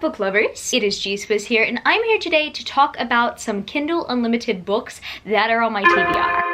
book lovers, it is G-Swizz here, and I'm here today to talk about some Kindle Unlimited books that are on my TBR.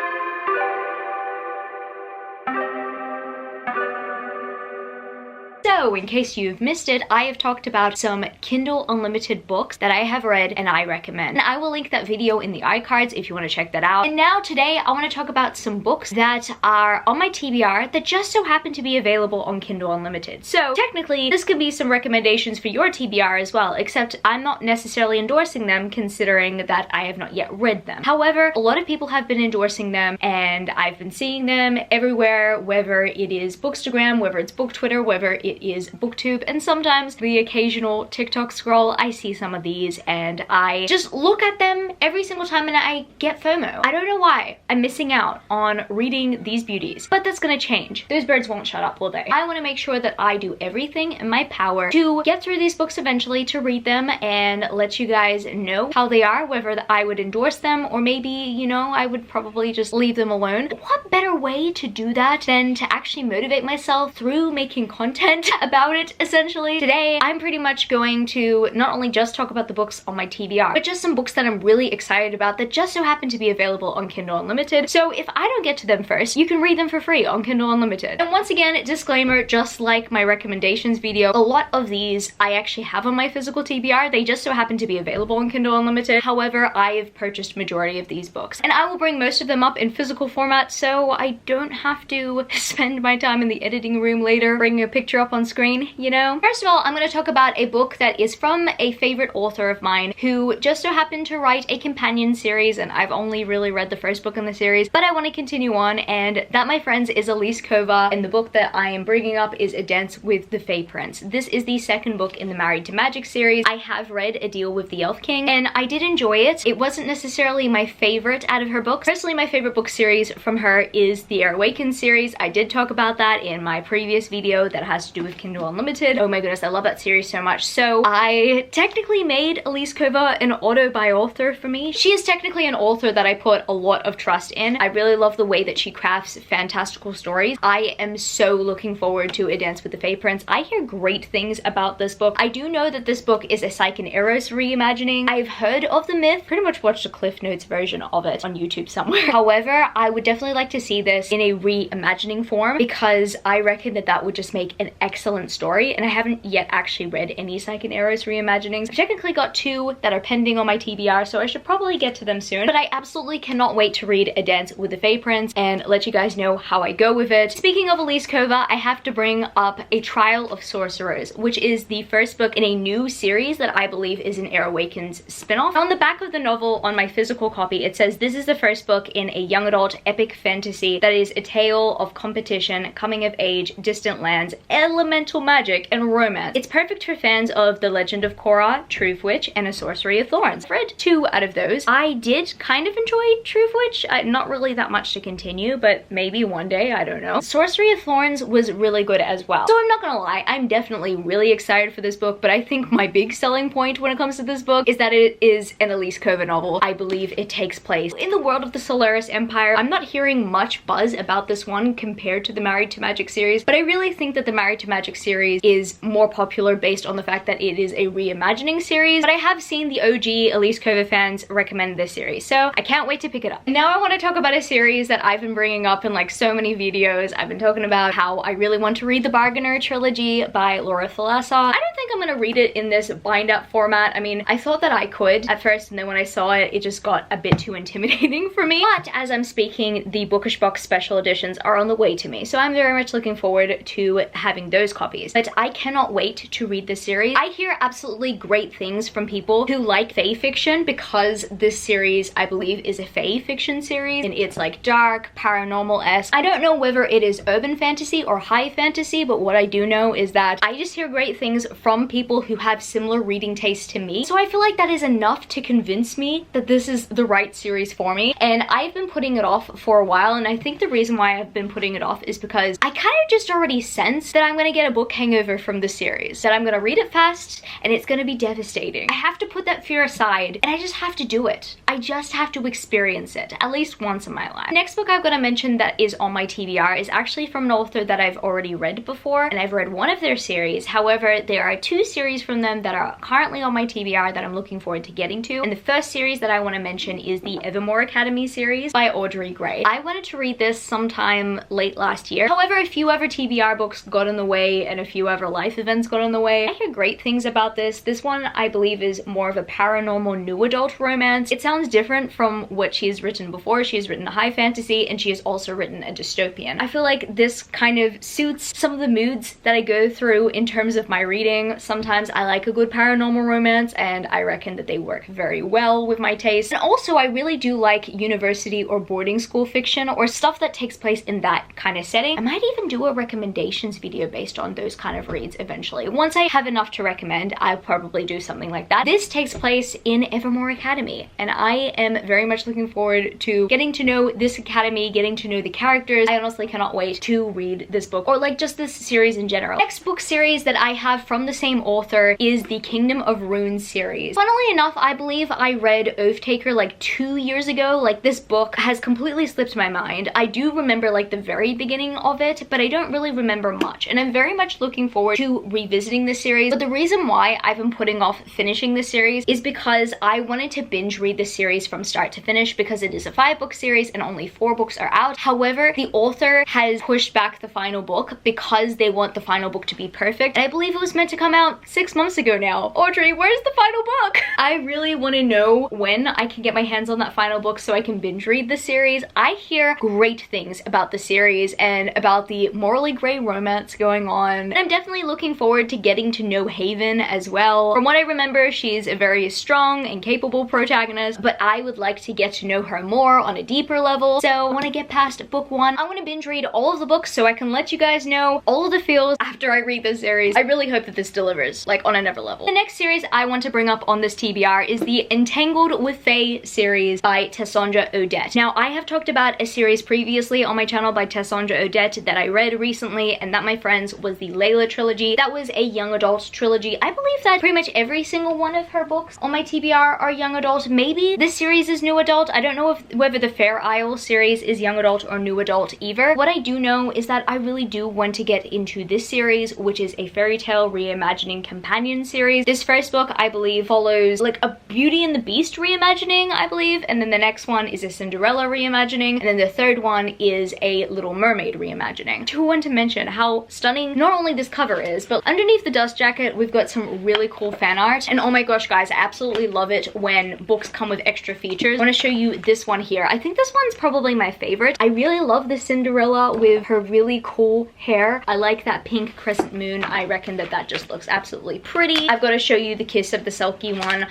So, in case you've missed it, I have talked about some Kindle Unlimited books that I have read and I recommend. And I will link that video in the iCards if you want to check that out. And now today, I want to talk about some books that are on my TBR that just so happen to be available on Kindle Unlimited. So, technically, this could be some recommendations for your TBR as well, except I'm not necessarily endorsing them considering that I have not yet read them. However, a lot of people have been endorsing them and I've been seeing them everywhere, whether it is Bookstagram, whether it's Book Twitter, whether it is BookTube, and sometimes the occasional TikTok scroll. I see some of these and I just look at them every single time and I get FOMO. I don't know why. I'm missing out on reading these beauties, but that's gonna change. Those birds won't shut up, will they? I want to make sure that I do everything in my power to get through these books eventually, to read them and let you guys know how they are, whether I would endorse them or maybe, you know, I would probably just leave them alone. What better way to do that than to actually motivate myself through making content about it, essentially. Today, I'm pretty much going to not only just talk about the books on my TBR, but just some books that I'm really excited about that just so happen to be available on Kindle Unlimited. So if I don't get to them first, you can read them for free on Kindle Unlimited. And once again, disclaimer, just like my recommendations video, a lot of these I actually have on my physical TBR. They just so happen to be available on Kindle Unlimited. However, I have purchased majority of these books. And I will bring most of them up in physical format so I don't have to spend my time in the editing room later bringing a picture up on screen, you know? First of all, I'm going to talk about a book that is from a favorite author of mine who just so happened to write a companion series, and I've only really read the first book in the series, but I want to continue on, and that, my friends, is Elise Kova, and the book that I am bringing up is A Dance with the Fae Prince. This is the second book in the Married to Magic series. I have read A Deal with the Elf King, and I did enjoy it. It wasn't necessarily my favorite out of her books. Personally, my favorite book series from her is the Heir Awakens series. I did talk about that in my previous video that has to do with Kindle Unlimited. Oh my goodness, I love that series so much. So I technically made Elise Kova an auto-by-author for me. She is technically an author that I put a lot of trust in. I really love the way that she crafts fantastical stories. I am so looking forward to A Dance with the Fae Prince. I hear great things about this book. I do know that this book is a Psyche and Eros reimagining. I've heard of the myth, pretty much watched a Cliff Notes version of it on YouTube somewhere. However, I would definitely like to see this in a reimagining form because I reckon that that would just make an excellent story, and I haven't yet actually read any Psyche and Eros reimaginings. I've technically got two that are pending on my TBR, so I should probably get to them soon, but I absolutely cannot wait to read A Dance with the Fae Prince and let you guys know how I go with it. Speaking of Elise Kova, I have to bring up A Trial of Sorcerers, which is the first book in a new series that I believe is an Heir Awakens spin-off. On the back of the novel on my physical copy, it says this is the first book in a young adult epic fantasy that is a tale of competition, coming of age, distant lands, elemental magic, and romance. It's perfect for fans of The Legend of Korra, Truthwitch, and A Sorcery of Thorns. I've read two out of those. I did kind of enjoy Truthwitch. Not really that much to continue, but maybe one day, I don't know. Sorcery of Thorns was really good as well. So I'm not gonna lie, I'm definitely really excited for this book, but I think my big selling point when it comes to this book is that it is an Elise Kova novel. I believe it takes place in the world of the Solaris Empire. I'm not hearing much buzz about this one compared to the Married to Magic series, but I really think that the Married to Magic series is more popular based on the fact that it is a reimagining series, but I have seen the OG Elise Kova fans recommend this series, so I can't wait to pick it up. Now I want to talk about a series that I've been bringing up in like so many videos. I've been talking about how I really want to read the Bargainer trilogy by Laura Thalassa. I don't think I'm gonna read it in this bind-up format. I mean, I thought that I could at first, and then when I saw it, it just got a bit too intimidating for me. But as I'm speaking, the Bookish Box special editions are on the way to me, so I'm very much looking forward to having those copies. But I cannot wait to read this series. I hear absolutely great things from people who like fae fiction because this series, I believe, is a fae fiction series and it's like dark, paranormal-esque. I don't know whether it is urban fantasy or high fantasy, but what I do know is that I just hear great things from people who have similar reading tastes to me. So I feel like that is enough to convince me that this is the right series for me. And I've been putting it off for a while, and I think the reason why I've been putting it off is because I kind of just already sense that I'm gonna get get a book hangover from the series, that I'm gonna read it fast and it's gonna be devastating. I have to put that fear aside and I just have to do it. I just have to experience it at least once in my life. The next book I'm gonna mention that is on my TBR is actually from an author that I've already read before, and I've read one of their series. However, there are 2 series from them that are currently on my TBR that I'm looking forward to getting to. And the first series that I want to mention is the Evermore Academy series by Audrey Gray. I wanted to read this sometime late last year. However, a few other TBR books got in the way and a few other life events got in the way. I hear great things about this. This one, I believe, is more of a paranormal new adult romance. It sounds different from what she's written before. She has written a high fantasy and she has also written a dystopian. I feel like this kind of suits some of the moods that I go through in terms of my reading. Sometimes I like a good paranormal romance and I reckon that they work very well with my taste. And also I really do like university or boarding school fiction or stuff that takes place in that kind of setting. I might even do a recommendations video based on those kind of reads eventually. Once I have enough to recommend, I'll probably do something like that. This takes place in Evermore Academy and I am very much looking forward to getting to know this academy, getting to know the characters. I honestly cannot wait to read this book, or like just this series in general. Next book series that I have from the same author is the Kingdom of Runes series. Funnily enough, I believe I read Oathtaker like 2 years ago. Like, this book has completely slipped my mind. I do remember like the very beginning of it, but I don't really remember much, and I'm very much looking forward to revisiting this series. But the reason why I've been putting off finishing this series is because I wanted to binge read this series from start to finish, because it is a 5-book series and only 4 books are out. However, the author has pushed back the final book because they want the final book to be perfect. And I believe it was meant to come out 6 months ago now. Audrey, where's the final book? I really want to know when I can get my hands on that final book so I can binge read the series. I hear great things about the series and about the morally gray romance going on. And I'm definitely looking forward to getting to know Haven as well. From what I remember, she's a very strong and capable protagonist, but I would like to get to know her more on a deeper level. So I want to get past book 1. I want to binge read all of the books so I can let you guys know all of the feels after I read this series. I really hope that this delivers, like, on another level. The next series I want to bring up on this TBR is the Entangled with Fae series by Tessandra Odette. Now, I have talked about a series previously on my channel by Tessandra Odette that I read recently, and that, my friends, was the Layla trilogy. That was a young adult trilogy. I believe that pretty much every single one of her books on my TBR are young adult. Maybe this series is new adult. I don't know whether the Fair Isle series is young adult or new adult either. What I do know is that I really do want to get into this series, which is a fairy tale reimagining companion series. This first book, I believe, follows like a Beauty and the Beast reimagining, I believe, and then the next one is a Cinderella reimagining, and then the third one is a Little Mermaid reimagining. I do want to mention how stunning not only this cover is, but underneath the dust jacket we've got some really cool fan art. And oh my gosh, guys, I absolutely love it when books come with extra features. I want to show you this one here. I think this one's probably my favorite. I really love the Cinderella with her really cool hair. I like that pink crescent moon. I reckon that that just looks absolutely pretty. I've got to show you the Kiss of the Selkie one.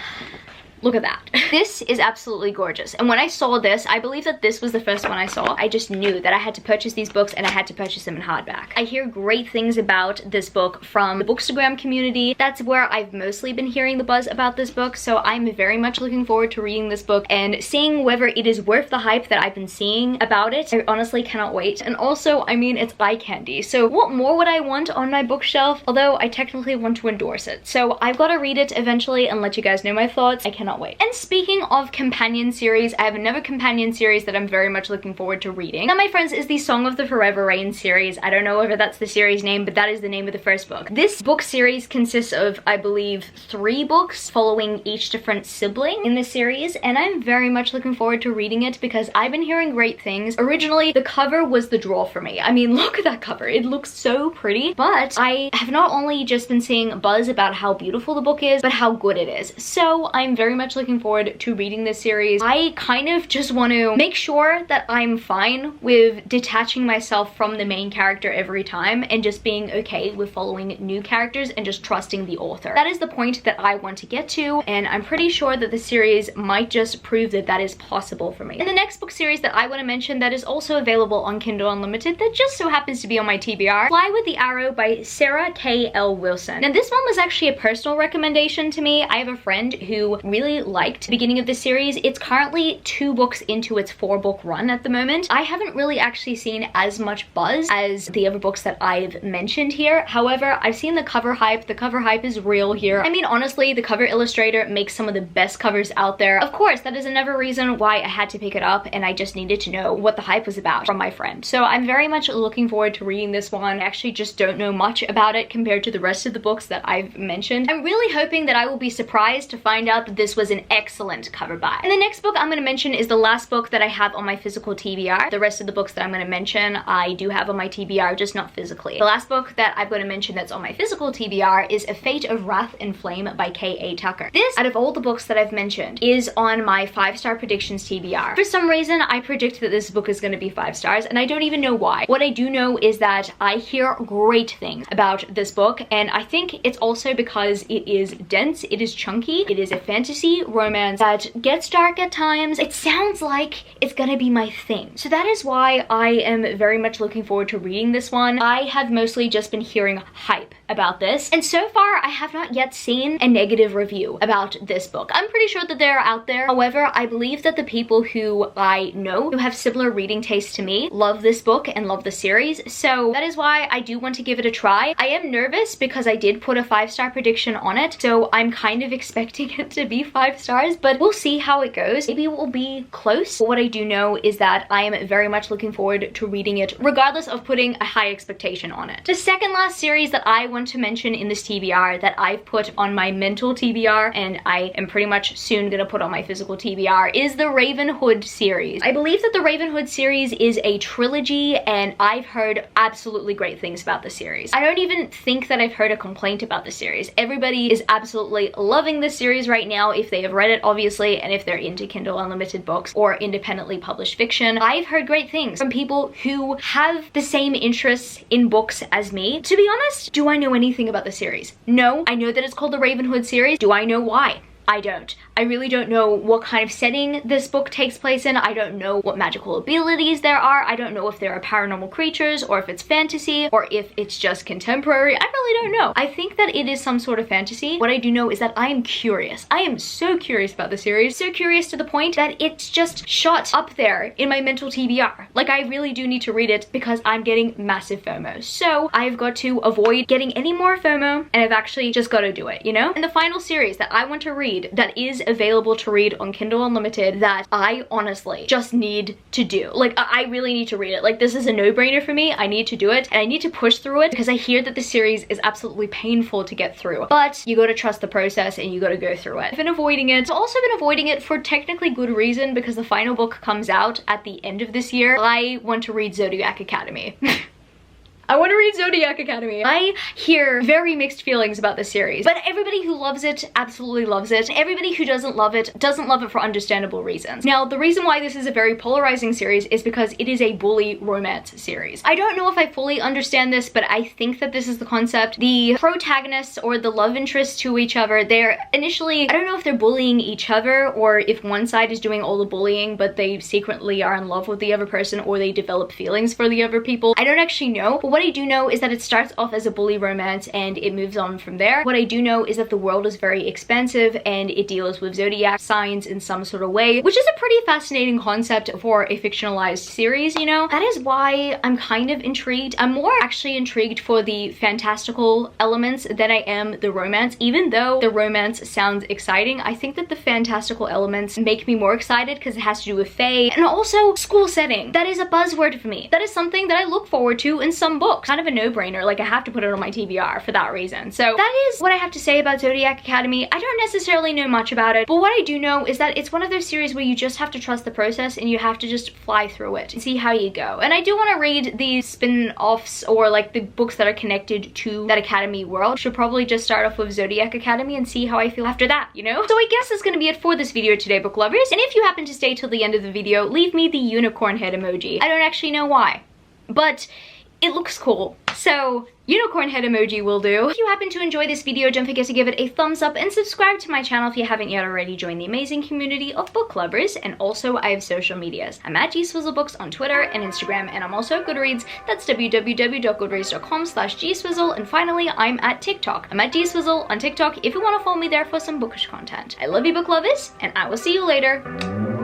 Look at that. This is absolutely gorgeous. And when I saw this, I believe that this was the first one I saw. I just knew that I had to purchase these books and I had to purchase them in hardback. I hear great things about this book from the Bookstagram community. That's where I've mostly been hearing the buzz about this book. So I'm very much looking forward to reading this book and seeing whether it is worth the hype that I've been seeing about it. I honestly cannot wait. And also, I mean, it's eye candy. So what more would I want on my bookshelf? Although I technically want to endorse it. So I've got to read it eventually and let you guys know my thoughts. I cannot wait. And speaking of companion series, I have another companion series that I'm very much looking forward to reading. That, my friends, is the Song of the Forever Rain series. I don't know whether that's the series name, but that is the name of the first book. This book series consists of, I believe, 3 books following each different sibling in the series, and I'm very much looking forward to reading it because I've been hearing great things. Originally, the cover was the draw for me. I mean, look at that cover. It looks so pretty, but I have not only just been seeing buzz about how beautiful the book is, but how good it is. So I'm very much looking forward to reading this series. I kind of just want to make sure that I'm fine with detaching myself from the main character every time and just being okay with following new characters and just trusting the author. That is the point that I want to get to, and I'm pretty sure that the series might just prove that that is possible for me. And the next book series that I want to mention that is also available on Kindle Unlimited that just so happens to be on my TBR, Fly with the Arrow by Sarah K. L. Wilson. Now, this one was actually a personal recommendation to me. I have a friend who really really liked the beginning of the series. It's currently 2 books into its 4-book run at the moment. I haven't really actually seen as much buzz as the other books that I've mentioned here. However, I've seen the cover hype. The cover hype is real here. I mean, honestly, the cover illustrator makes some of the best covers out there. Of course, that is another reason why I had to pick it up, and I just needed to know what the hype was about from my friend. So I'm very much looking forward to reading this one. I actually just don't know much about it compared to the rest of the books that I've mentioned. I'm really hoping that I will be surprised to find out that this was an excellent cover buy. And the next book I'm going to mention is the last book that I have on my physical TBR. The rest of the books that I'm going to mention, I do have on my TBR, just not physically. The last book that I'm going to mention that's on my physical TBR is A Fate of Wrath and Flame by K.A. Tucker. This, out of all the books that I've mentioned, is on my 5-star predictions TBR. For some reason, I predict that this book is going to be 5 stars, and I don't even know why. What I do know is that I hear great things about this book, and I think it's also because it is dense, it is chunky, it is a fantasy romance that gets dark at times. It sounds like it's gonna be my thing. So that is why I am very much looking forward to reading this one. I have mostly just been hearing hype about this, and so far I have not yet seen a negative review about this book. I'm pretty sure that they're out there. However, I believe that the people who I know who have similar reading tastes to me love this book and love the series, so that is why I do want to give it a try. I am nervous because I did put a 5-star prediction on it, so I'm kind of expecting it to be 5 stars, but we'll see how it goes. Maybe it will be close. But what I do know is that I am very much looking forward to reading it regardless of putting a high expectation on it. The second last series that I want to mention in this TBR that I've put on my mental TBR, and I am pretty much soon gonna put on my physical TBR, is the Ravenhood series. I believe that the Ravenhood series is a trilogy, and I've heard absolutely great things about the series. I don't even think that I've heard a complaint about the series. Everybody is absolutely loving this series right now if they have read it, obviously, and if they're into Kindle Unlimited books or independently published fiction. I've heard great things from people who have the same interests in books as me. To be honest, do I know anything about the series? No. I know that it's called the Ravenhood series. Do I know why? I don't. I really don't know what kind of setting this book takes place in. I don't know what magical abilities there are. I don't know if there are paranormal creatures or if it's fantasy or if it's just contemporary. I really don't know. I think that it is some sort of fantasy. What I do know is that I am curious. I am so curious about the series. So curious to the point that it's just shot up there in my mental TBR. Like, I really do need to read it because I'm getting massive FOMO. So I've got to avoid getting any more FOMO, and I've actually just got to do it, you know? And the final series that I want to read that is available to read on Kindle Unlimited that I honestly just need to do. Like, I really need to read it. Like, this is a no-brainer for me. I need to do it, and I need to push through it because I hear that the series is absolutely painful to get through. But you gotta trust the process and you gotta go through it. I've been avoiding it. I've also been avoiding it for technically good reason because the final book comes out at the end of this year. I want to read Zodiac Academy. I want to read Zodiac Academy. I hear very mixed feelings about this series, but everybody who loves it absolutely loves it. Everybody who doesn't love it for understandable reasons. Now, the reason why this is a very polarizing series is because it is a bully romance series. I don't know if I fully understand this, but I think that this is the concept. The protagonists or the love interests to each other, they're initially, I don't know if they're bullying each other or if one side is doing all the bullying, but they secretly are in love with the other person or they develop feelings for the other people. I don't actually know, but what I do know is that it starts off as a bully romance and it moves on from there. What I do know is that the world is very expansive and it deals with zodiac signs in some sort of way, which is a pretty fascinating concept for a fictionalized series, you know? That is why I'm kind of intrigued. I'm more actually intrigued for the fantastical elements than I am the romance. Even though the romance sounds exciting, I think that the fantastical elements make me more excited because it has to do with fae and also school setting. That is a buzzword for me. That is something that I look forward to in some books. Kind of a no-brainer. Like, I have to put it on my TBR for that reason. So that is what I have to say about Zodiac Academy. I don't necessarily know much about it, but what I do know is that it's one of those series where you just have to trust the process and you have to just fly through it and see how you go. And I do want to read these spin-offs or like the books that are connected to that Academy world. Should probably just start off with Zodiac Academy and see how I feel after that, you know? So I guess that's gonna be it for this video today, book lovers. And if you happen to stay till the end of the video, leave me the unicorn head emoji. I don't actually know why, but it looks cool. So unicorn head emoji will do. If you happen to enjoy this video, don't forget to give it a thumbs up and subscribe to my channel if you haven't yet already. Join the amazing community of book lovers. And also I have social medias. I'm at gswizzlebooks on Twitter and Instagram, and I'm also at Goodreads. That's www.goodreads.com/gswizzle. And finally, I'm at TikTok. I'm at gswizzle on TikTok if you want to follow me there for some bookish content. I love you, book lovers, and I will see you later.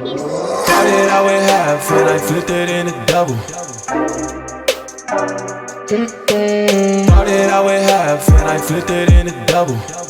Peace. Started out with half and I flipped it into double. Started out with half and I flipped it into double.